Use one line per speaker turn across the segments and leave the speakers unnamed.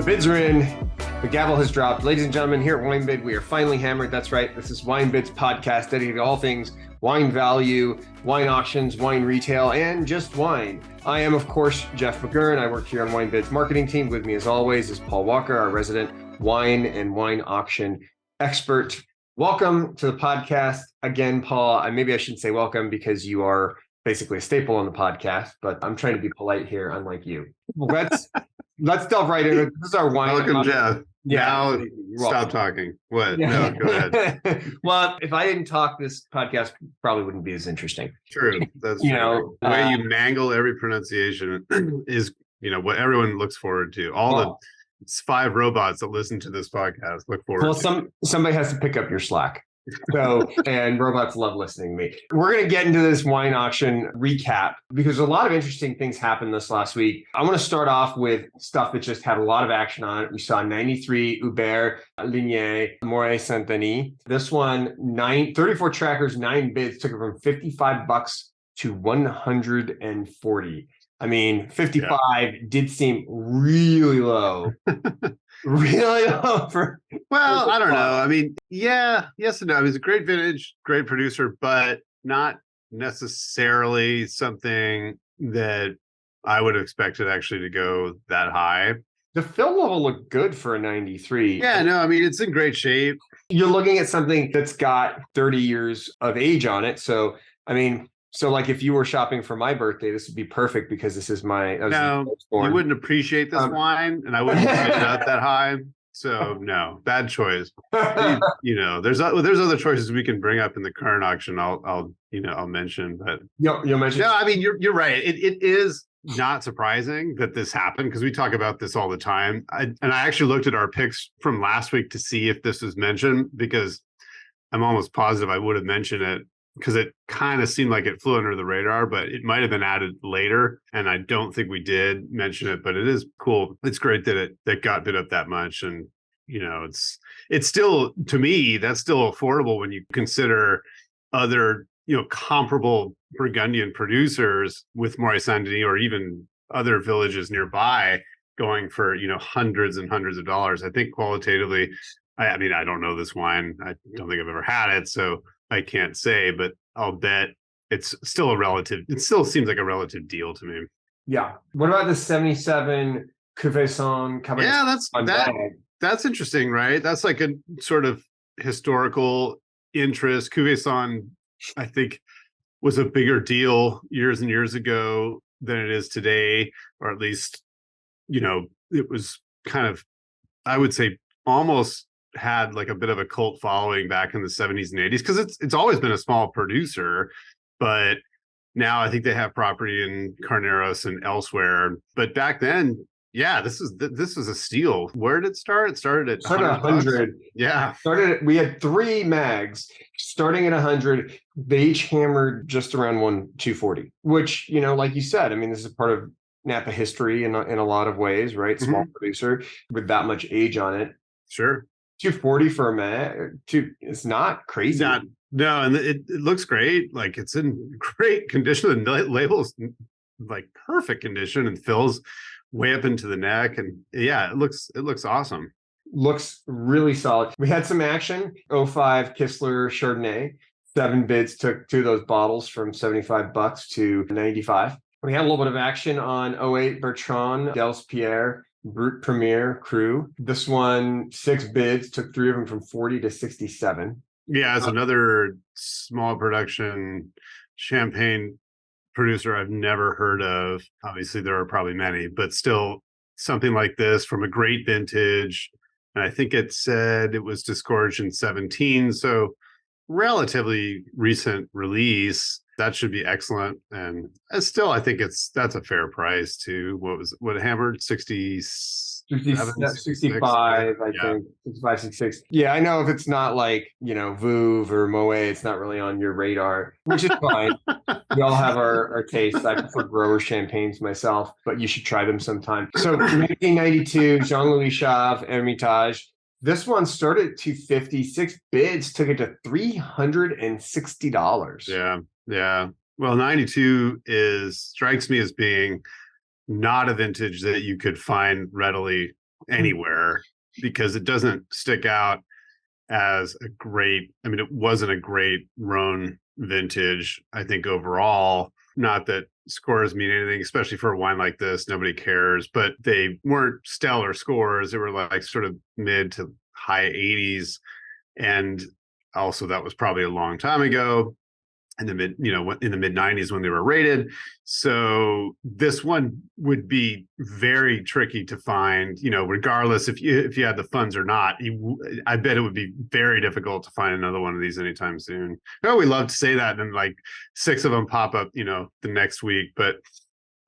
bids are in. The gavel has dropped. Ladies and gentlemen, here at WineBid, we are finally hammered. That's right. This is WineBid's podcast dedicated to all things wine value, wine auctions, wine retail, and just wine. I am, of course, Jeff McGurn. I work here on WineBid's marketing team. With me, as always, is Paul Walker, our resident wine and wine auction expert. Welcome to the podcast again, Paul. Maybe I shouldn't say welcome because you are basically a staple on the podcast, but I'm trying to be polite here, unlike you. Let's delve right in. This is our wine.
Welcome, Jeff.
Yeah.
Now, stop talking. What? Yeah. No, go ahead.
Well, if I didn't talk, this podcast probably wouldn't be as interesting.
True. That's true. The way you mangle every pronunciation is, what everyone looks forward to. All the 5 robots that listen to this podcast look forward to.
Well, somebody has to pick up your slack. And robots love listening to me. We're going to get into this wine auction recap because a lot of interesting things happened this last week. I want to start off with stuff that just had a lot of action on it. We saw 93 Hubert Lignier, Moët Saint-Denis. This one, 34 trackers, 9 bids, took it from $55 to $140. I mean, 55 did seem really low. Really low for.
Well, I don't know. I mean, yes and no. I mean, it's a great vintage, great producer, but not necessarily something that I would have expected actually to go that high.
The fill level looked good for a 93.
Yeah, no, I mean, it's in great shape.
You're looking at something that's got 30 years of age on it. So, I mean, like if you were shopping for my birthday, this would be perfect because this is my.
No, you wouldn't appreciate this wine, and I wouldn't put it up that high. So no, bad choice. There's other choices we can bring up in the current auction. I'll mention, but
you'll mention.
No, I mean you're right. It is not surprising that this happened because we talk about this all the time. I actually looked at our picks from last week to see if this was mentioned because I'm almost positive I would have mentioned it. Because it kind of seemed like it flew under the radar, but it might have been added later. And I don't think we did mention it, but it is cool. It's great that it got bid up that much. And, it's still, to me, that's still affordable when you consider other, comparable Burgundian producers with Moët Saint-Denis or even other villages nearby going for, hundreds and hundreds of dollars. I think qualitatively, I mean, I don't know this wine. I don't think I've ever had it. So I can't say, but I'll bet it still seems like a relative deal to me.
Yeah. What about the 77 Cuvée Cabernet?
Yeah, that's interesting, right? That's like a sort of historical interest. Cuvée, I think, was a bigger deal years and years ago than it is today, or at least, it was kind of, I would say, almost had like a bit of a cult following back in the 70s and 80s because it's always been a small producer, but now I think they have property in Carneros and elsewhere. But back then, this was a steal. Where did it start? It started at
100.
Yeah,
we had 3 mags starting at 100. They each hammered just around 240, which like you said, I mean, this is part of Napa history in a lot of ways, right? Small producer with that much age on it.
Sure.
240 for a mag, it's not crazy.
No, and it looks great. Like it's in great condition. The label's like perfect condition and fills way up into the neck. And yeah, it looks awesome.
Looks really solid. We had some action. 05 Kistler Chardonnay. 7 bids took 2 of those bottles from $75 to $95. We had a little bit of action on 08 Bertrand Dels Pierre Brut Premier Cru. This one, 6 bids, took 3 of them from 40 to 67.
Yeah, it's another small production champagne producer I've never heard of. Obviously, there are probably many, but still something like this from a great vintage. And I think it said it was disgorged in 17, so relatively recent release. That should be excellent. And still, I think that's a fair price too. What hammered 65, I
think 65, 66. Yeah, I know if it's not like, Vouv or Moet, it's not really on your radar, which is fine. We all have our tastes. I prefer grower champagnes myself, but you should try them sometime. So 1992, Jean-Louis Chave, Hermitage. This one started at $250. 6 bids took it to $360.
Yeah. Well, 92 strikes me as being not a vintage that you could find readily anywhere because it doesn't stick out as a great, I mean, it wasn't a great Rhone vintage, I think, overall. Not that scores mean anything, especially for a wine like this. Nobody cares, but they weren't stellar scores. They were like sort of mid to high 80s. And also, that was probably a long time ago in the mid 90s when they were rated. So this one would be very tricky to find, regardless if you had the funds or not. I bet it would be very difficult to find another one of these anytime soon. We love to say that, and then like 6 of them pop up, the next week. But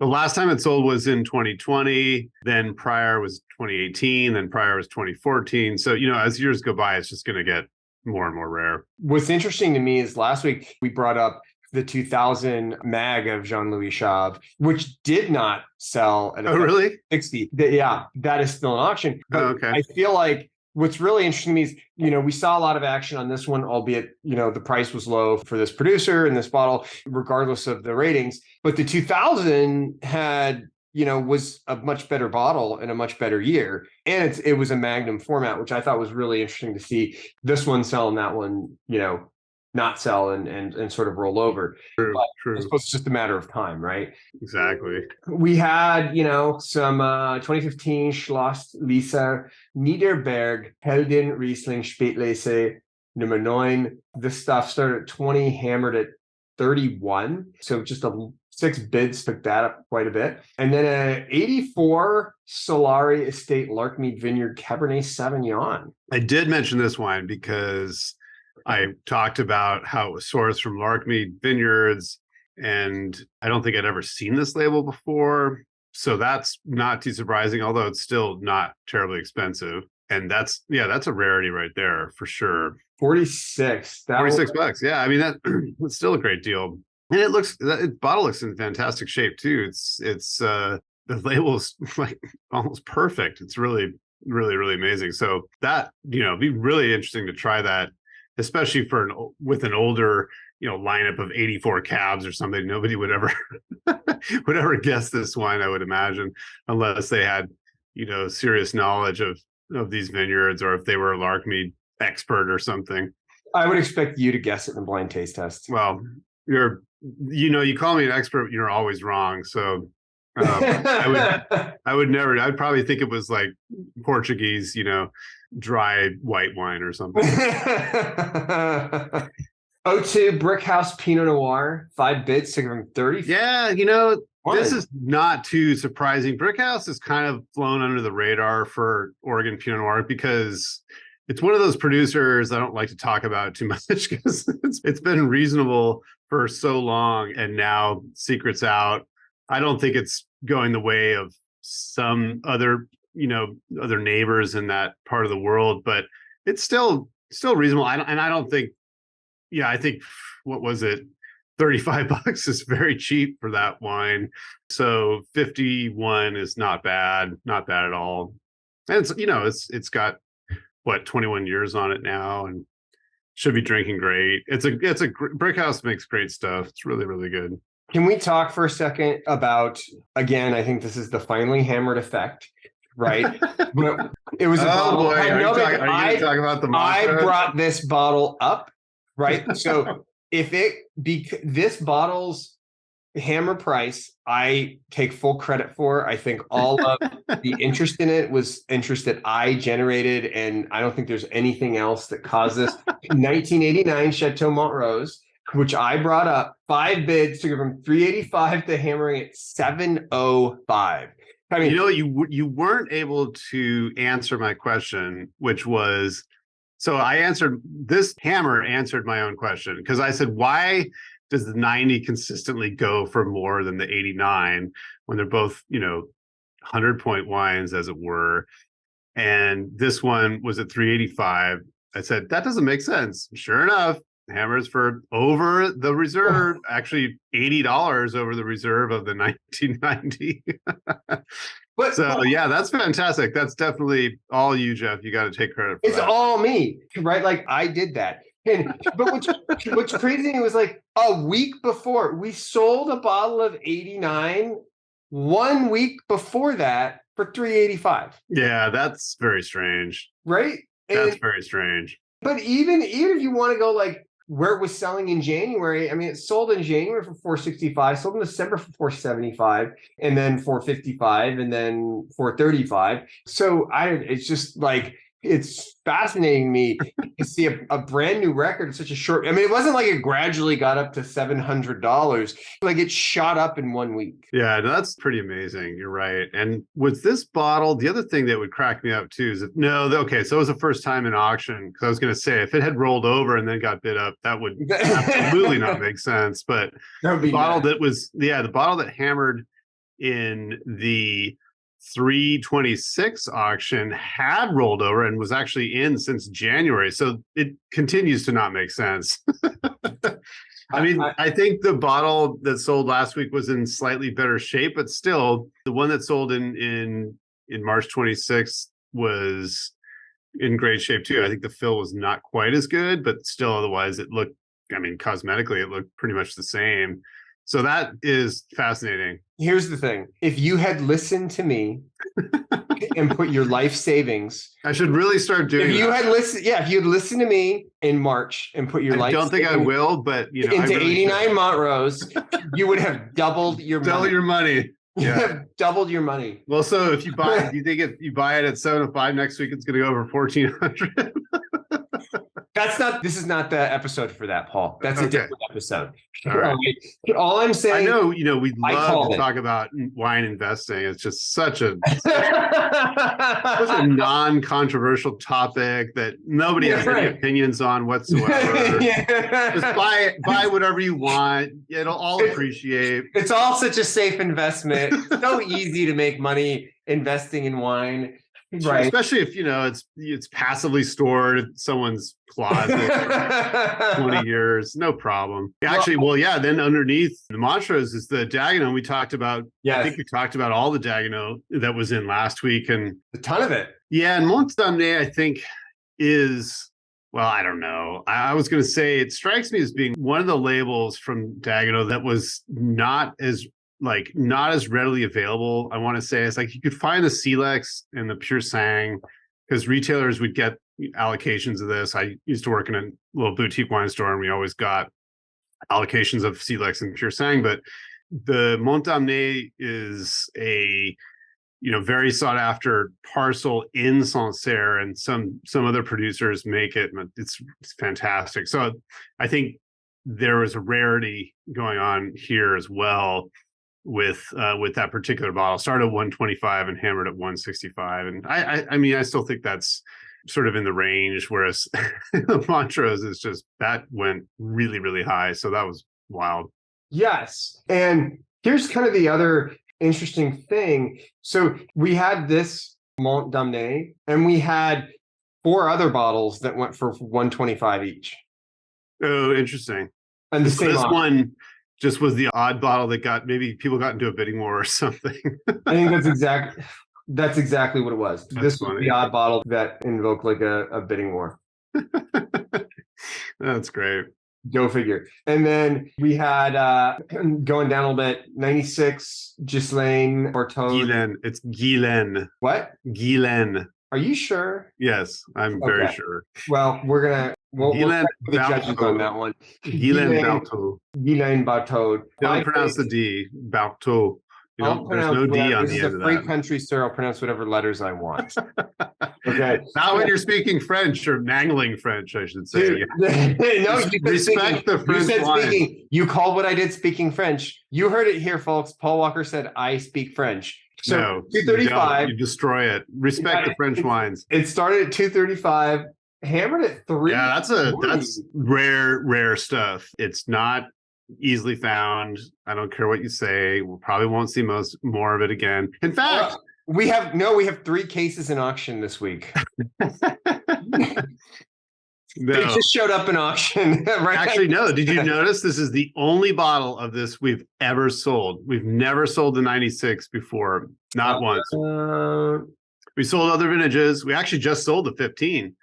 the last time it sold was in 2020. Then prior was 2018. Then prior was 2014. So as years go by, it's just going to get more and more rare.
What's interesting to me is last week we brought up the 2000 mag of Jean-Louis Chave, which did not sell at
really?
60. Yeah, that is still an auction. But
okay.
I feel like what's really interesting to me is, we saw a lot of action on this one, albeit, the price was low for this producer and this bottle, regardless of the ratings. But the 2000 had was a much better bottle and a much better year. And it was a Magnum format, which I thought was really interesting to see this one sell and that one, not sell and sort of roll over.
True.
I suppose it's just a matter of time, right?
Exactly.
We had, some 2015 Schloss Lisa Niederberg Heldin Riesling Spätlese number 9. This stuff started at 20, hammered at 31. So just 6 bids took that up quite a bit. And then a 84 Solari Estate Larkmead Vineyard Cabernet Sauvignon.
I did mention this wine because I talked about how it was sourced from Larkmead Vineyards, and I don't think I'd ever seen this label before. So that's not too surprising, although it's still not terribly expensive. And that's a rarity right there for sure.
46.
$46. Yeah, I mean, that's still a great deal. And the bottle looks in fantastic shape too. It's the label's like almost perfect. It's really, really, really amazing. So that, it'd be really interesting to try that, especially with an older, lineup of 84 cabs or something. Nobody would ever guess this wine, I would imagine, unless they had, serious knowledge of these vineyards, or if they were a Larkmead expert or something.
I would expect you to guess it in a blind taste test.
Well, you call me an expert, you're always wrong. So I would never, I'd probably think it was like Portuguese, dry white wine or something.
02 Brickhouse Pinot Noir, 5 bids, took from 30.
Yeah, this is not too surprising. Brickhouse has kind of flown under the radar for Oregon Pinot Noir because it's one of those producers I don't like to talk about too much because it's been reasonable for so long, and now secret's out. I don't think it's going the way of some other neighbors in that part of the world, but it's still reasonable. I don't think, I think, what was it? $35 is very cheap for that wine. So 51 is not bad at all. And it's got 21 years on it now, and should be drinking great. Brickhouse makes great stuff. It's really, really good.
Can we talk for a second about, again, I think this is the finely hammered effect, right? But it was a bottle.
Boy, are you going to talk about the mantra?
I brought this bottle up, right? So this bottle's hammer price, I take full credit for. I think all of the interest in it was interest that I generated, and I don't think there's anything else that caused this. 1989 Chateau Montrose, which I brought up, 5 bids to go from 385 to hammering at 705. I mean,
you weren't able to answer my question, which was, so this hammer answered my own question, because I said, why does the 90 consistently go for more than the 89 when they're both, 100-point wines, as it were? And this one was at 385. I said, that doesn't make sense. Sure enough, hammers for over the reserve, actually $80 over the reserve of the 1990. Yeah, that's fantastic. That's definitely all you, Jeff. You got to take credit for
it's
that.
all me, right? Like, I did that. But what's crazy was, like, a week before we sold a bottle of 89, 1 week before that for $385.
Yeah, that's very strange.
Right?
That's very strange.
But even if you want to go like where it was selling in January, I mean, it sold in January for $465, sold in December for $475, and then $455, and then $435. So it's just like, it's fascinating to me to see a brand new record in such a short. I mean, it wasn't like it gradually got up to $700. Like it shot up in 1 week.
Yeah, that's pretty amazing. You're right. And with this bottle, the other thing that would crack me up too is okay, so it was the first time in auction, because I was going to say if it had rolled over and then got bid up, that would absolutely not make sense. But the bottle the bottle that hammered in the 326 auction had rolled over and was actually in since January. So it continues to not make sense. I mean, I think the bottle that sold last week was in slightly better shape, but still the one that sold in March 26th was in great shape too. I think the fill was not quite as good, but still otherwise it looked, I mean, cosmetically, it looked pretty much the same. So that is fascinating.
Here's the thing. If you had listened to me and put your life savings,
I should really start doing
if you'd listened to me in March and put your life
savings. I don't think I will, but
into really 89 Montrose, you would have doubled your money.
Double your money.
You have doubled your money.
Well, so if you buy, do you think if you buy it at 705 next week, it's going to go over 1,400?
This is not the episode for that, Paul. That's a different episode.
All right.
All I'm saying,
I know, we love to talk about wine investing. It's just such a non-controversial topic that nobody has any opinions on whatsoever. Just buy whatever you want. It'll all appreciate.
It's all such a safe investment. It's so easy to make money investing in wine. Right.
Especially if it's passively stored in someone's closet for 20 years, no problem. Actually, then underneath the Montrose is the Dagenot we talked about.
Yeah,
I think we talked about all the Dagenot that was in last week, and
a ton of it. Yeah,
and Montdamné, I think, is, well, I don't know. I was going to say it strikes me as being one of the labels from Dagenot that was not as readily available. I want to say it's like you could find the Silex and the Pure Sang because retailers would get allocations of this. I used to work in a little boutique wine store and we always got allocations of Silex and Pure Sang, but the Montdamné is a very sought after parcel in Sancerre, and some other producers make it. It's fantastic. So I think there was a rarity going on here as well with that particular bottle. Started at 125 and hammered at 165, and I mean I still think that's sort of in the range, whereas the Montrose is just, that went really, really high. So that was wild.
Yes. And here's kind of the other interesting thing. So we had this Montdamné and we had 4 other bottles that went for 125 each.
Oh, interesting.
And this
one just was the odd bottle that maybe people got into a bidding war or something.
I think that's exactly what it was. This was the odd bottle that invoked like a bidding war.
That's great.
Go figure. And then we had, going down a little bit, 96 Ghislaine Barthold.
Guilaine. It's Guilaine.
What?
Guilaine.
Are you sure?
Yes, I'm very sure.
Well, we'll the judges on that one.
Guilaine Barthold.
Guilaine Barthold.
Don't pronounce the D. Barthold. There's no D on the end of that. This is a
free country, sir. I'll pronounce whatever letters I want. Okay.
Not when you're speaking French or mangling French, I should say.
No,
respect the French.
You said speaking. You called what I did speaking French. You heard it here, folks. Paul Walker said I speak French. So
no,
235.
You destroy it. Respect the French wines.
It started at 235, hammered at 3.
Yeah, that's rare stuff. It's not easily found. I don't care what you say. We probably won't see more of it again. In fact,
we have 3 cases in auction this week.
No.
They just showed up in auction. Right?
Actually, no. Did you notice this is the only bottle of this we've ever sold? We've never sold the 96 before. Not once. We sold other vintages. We actually just sold the 15.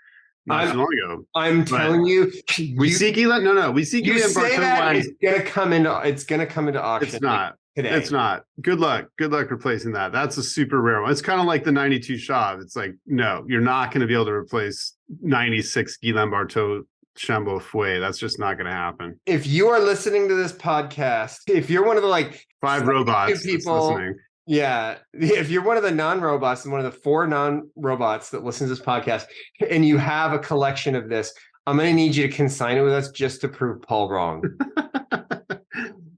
not too long ago.
I'm telling you,
we see Guillain. No, we see
you
Guillain
say
Bartaux
that
wine.
it's gonna come into auction.
It's not
today.
It's not. Good luck replacing that. That's a super rare one. It's kind of like the 92 Chave. It's like, no, you're not going to be able to replace 96 Guillain Bartaux Chambeau Fouet. That's just not going to happen.
If you are listening to this podcast, if you're one of the
5 robots
people
listening.
Yeah. If you're one of the non-robots and one of the 4 non-robots that listens to this podcast and you have a collection of this, I'm going to need you to consign it with us just to prove Paul wrong.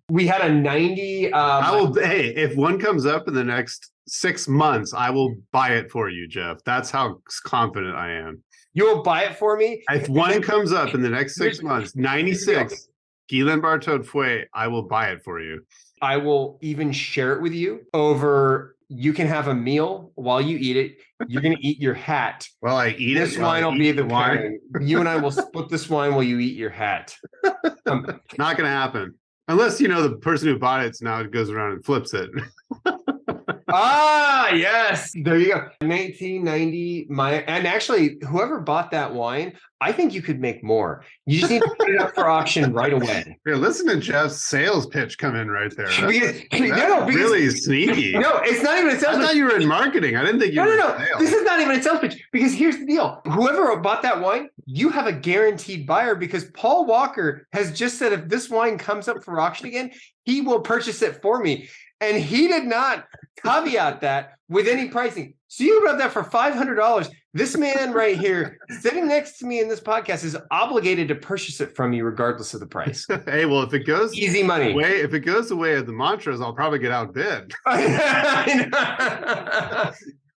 We had a 90.
Hey, if one comes up in the next 6 months, I will buy it for you, Jeff. That's how confident I am.
You will buy it for me?
If one comes up in the next 6 months, 96 Guillain Bartaux Fouet, I will buy it for you.
I will even share it with you over. You can have a meal while you eat it. You're going to eat your hat.
Well, I eat
this
it.
Wine will be the wine. You and I will split this wine while you eat your hat.
Not going to happen. Unless, the person who bought it now goes around and flips it.
Yes. There you go. 1990. And actually, whoever bought that wine, I think you could make more. You just need to put it up for auction right away.
Here, listen to Jeff's sales pitch come in right there.
Because
really sneaky.
No, it's not even a sales pitch.
I thought you were in marketing. I didn't think you were in sales.
This is not even a sales pitch because here's the deal. Whoever bought that wine, you have a guaranteed buyer because Paul Walker has just said if this wine comes up for auction again, he will purchase it for me. And he did not caveat that with any pricing. So you bought that for $500. This man right here sitting next to me in this podcast is obligated to purchase it from you regardless of the price.
Hey, well, if it goes
easy money,
if it goes the way of the mantras, I'll probably get outbid.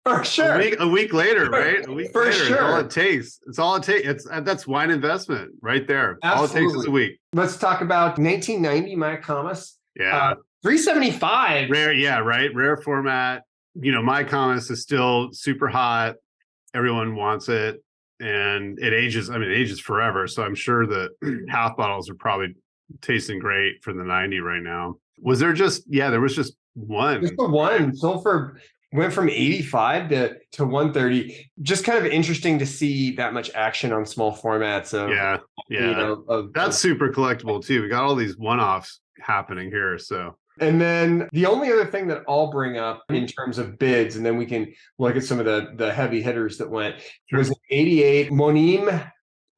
For sure.
A week later, right? A week
for
later.
Sure.
It's all it takes. It's all it takes. That's wine investment right there.
Absolutely.
All it takes is a week.
Let's talk about 1990 Mayacamas.
Yeah.
375.
Rare, yeah, right. Rare format. Mayacamas is still super hot. Everyone wants it. And it ages forever. So I'm sure the half bottles are probably tasting great for the 90 right now. Was there just there was just one.
Just the one. Went from 85 to 130. Just kind of interesting to see that much action on small formats. That's super collectible too. We got all these one-offs happening here. So, and then the only other thing that I'll bring up in terms of bids, and then we can look at some of the heavy hitters that went, was an 88 Monim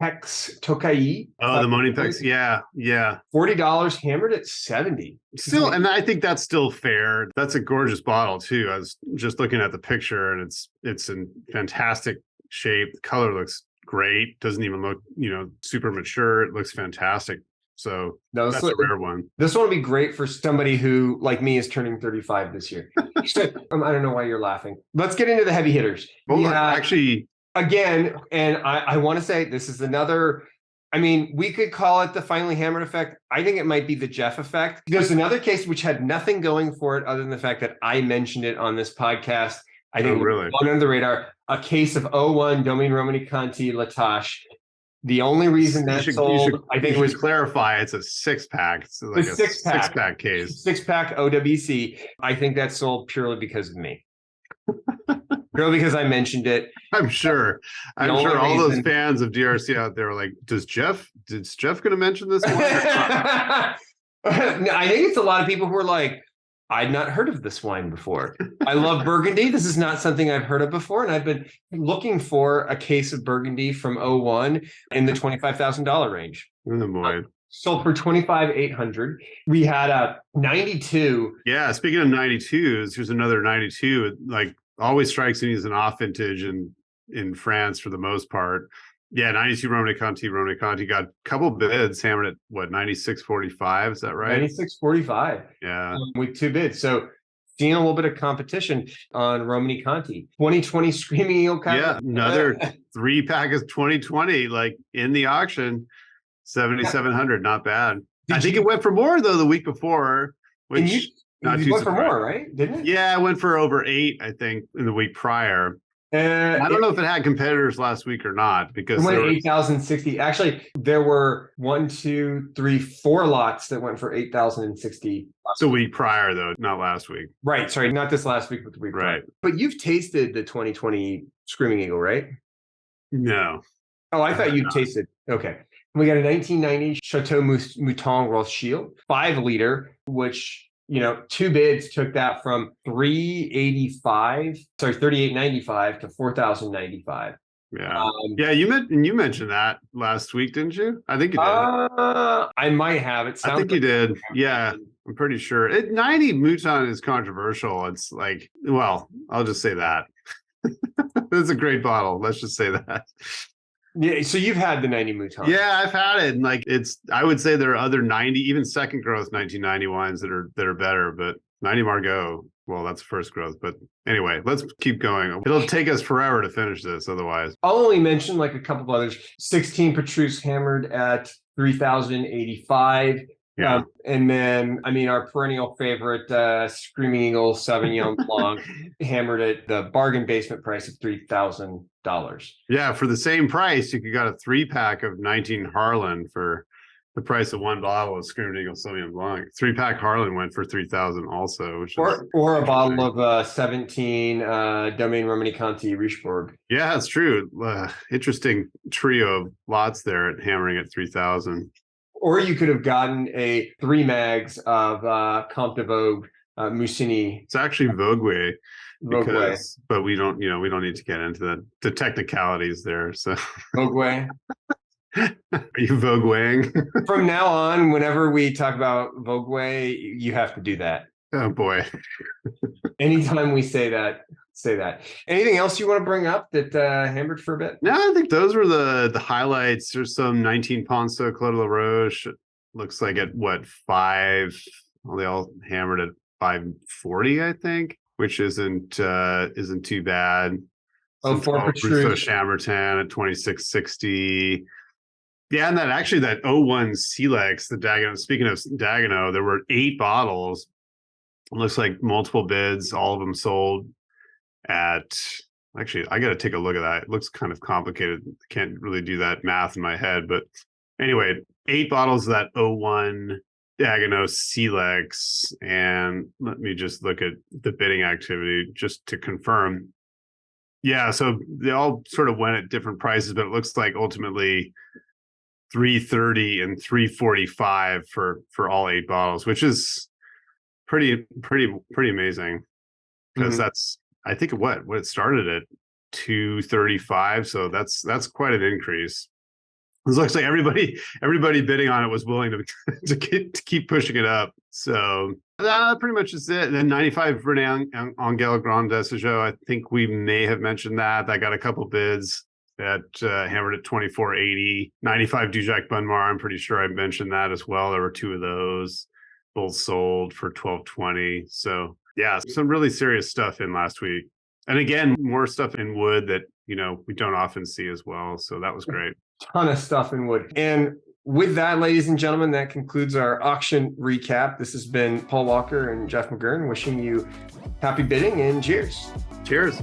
Pex Tokai.
Oh, the Monim Pex. Yeah.
$40 hammered at 70.
Still, and I think that's still fair. That's a gorgeous bottle too. I was just looking at the picture, and it's in fantastic shape. The color looks great. Doesn't even look, super mature. It looks fantastic. So that's a rare one.
This one will be great for somebody who, like me, is turning 35 this year. I don't know why you're laughing. Let's get into the heavy hitters. Again, and I want to say this is another, we could call it the finely hammered effect. I think it might be the Jeff effect. There's another case which had nothing going for it other than the fact that I mentioned it on this podcast. I think
really?
One under the radar, a case of 01 Domaine Romani Conti Latache. The only reason that sold, I think, was
clarify. It's a 6-pack. It's like a six-pack case.
6-pack OWC. I think that sold purely because of me. Purely because I mentioned it.
I'm sure all those fans of DRC out there are like, is Jeff going to mention this one?
I think it's a lot of people who are like, I'd not heard of this wine before. I love Burgundy. This is not something I've heard of before. And I've been looking for a case of Burgundy from 01 in the $25,000 range.
Oh boy.
Sold for $25,800. We had a 92.
Yeah. Speaking of 92s, here's another 92. Like always strikes me as an off vintage in France for the most part. Yeah, 92 Romani Conti got a couple bids hammered at what, 96.45, is that right?
96.45.
Yeah.
With 2 bids. So seeing a little bit of competition on Romani Conti. 2020 Screaming Eagle.
Yeah, another 3-pack is 2020, like in the auction, 7,700, not bad. I think it went for more though the week before, which not too
went for more, right? Didn't it?
Yeah, it went for over 8, I think, in the week prior. I don't know if it had competitors last week or not because
it went 8,060. Actually, there were 1, 2, 3, 4 lots that went for 8,060.
It's a week prior, though, not last week.
Right. Sorry, not this last week, but the week prior. But you've tasted the 2020 Screaming Eagle, right?
No.
Oh, I thought you tasted. Okay. We got a 1990 Chateau Mouton Rothschild 5-liter, which, two bids took that from $38.95 to $4,095.
Yeah. Yeah, you mentioned that last week, didn't you? I think you did.
I might have. It sounds
I think you did. Yeah, I'm pretty sure. 90 Mouton is controversial. It's like, well, I'll just say that. It's a great bottle. Let's just say that.
Yeah, so you've had the 90 Mouton.
Yeah, I've had it. And like I would say there are other 90, even second growth 1990 wines that are better, but 90 Margaux, well, that's first growth. But anyway, let's keep going. It'll take us forever to finish this otherwise.
I'll only mention like a couple of others. 16 Petrus hammered at 3,085.
Yeah.
And then, our perennial favorite, Screaming Eagle Sauvignon Blanc, hammered at the bargain basement price of $3,000.
Yeah, for the same price, you could got a 3-pack of 19 Harlan for the price of one bottle of Screaming Eagle Sauvignon Blanc. 3-pack Harlan went for $3,000 also, which
or a bottle of 17 Domaine Romanée-Conti Richebourg.
Yeah, that's true. Interesting trio of lots there at hammering at 3,000.
Or you could have gotten a 3 mags of Comte de Vogue Musigny.
It's actually Vogue, but we don't need to get into the technicalities there. So
Vogue.
Are you Vogueing?
From now on, whenever we talk about Vogue, you have to do that.
Oh boy.
Anytime we say that. Anything else you want to bring up that hammered for a bit?
No, I think those were the highlights. There's some 19 Ponceau Clos de la Roche. It looks like at what, 5? Well, they all hammered at 540, I think, which isn't too bad.
Oh, for
Rousseau Chambertin at 2660. Yeah, and that 01 Silex, the Dagenhau. Speaking of Dagenhau, there were 8 bottles. It looks like multiple bids, all of them sold at, actually, I got to take a look at that. It looks kind of complicated. Can't really do that math in my head. But anyway, 8 bottles of that 01 Dagenhau Silex. And let me just look at the bidding activity just to confirm. Yeah, so they all sort of went at different prices, but it looks like ultimately $330 and $345 for all 8 bottles, which is pretty amazing. Because that's, I think what it started at $235, so that's quite an increase. It looks like everybody bidding on it was willing to keep pushing it up. So that pretty much is it. And then 95 René Angel Grand Desajou, I think we may have mentioned that got a couple bids that hammered at 2480. 95 Dujac Bunmar, I'm pretty sure I mentioned that as well. There were 2 of those, both sold for 1220. So yeah, some really serious stuff in last week. And again, more stuff in wood that, we don't often see as well. So that was great.
Ton of stuff in wood. And with that, ladies and gentlemen, that concludes our auction recap. This has been Paul Walker and Jeff McGurn wishing you happy bidding and cheers.
Cheers.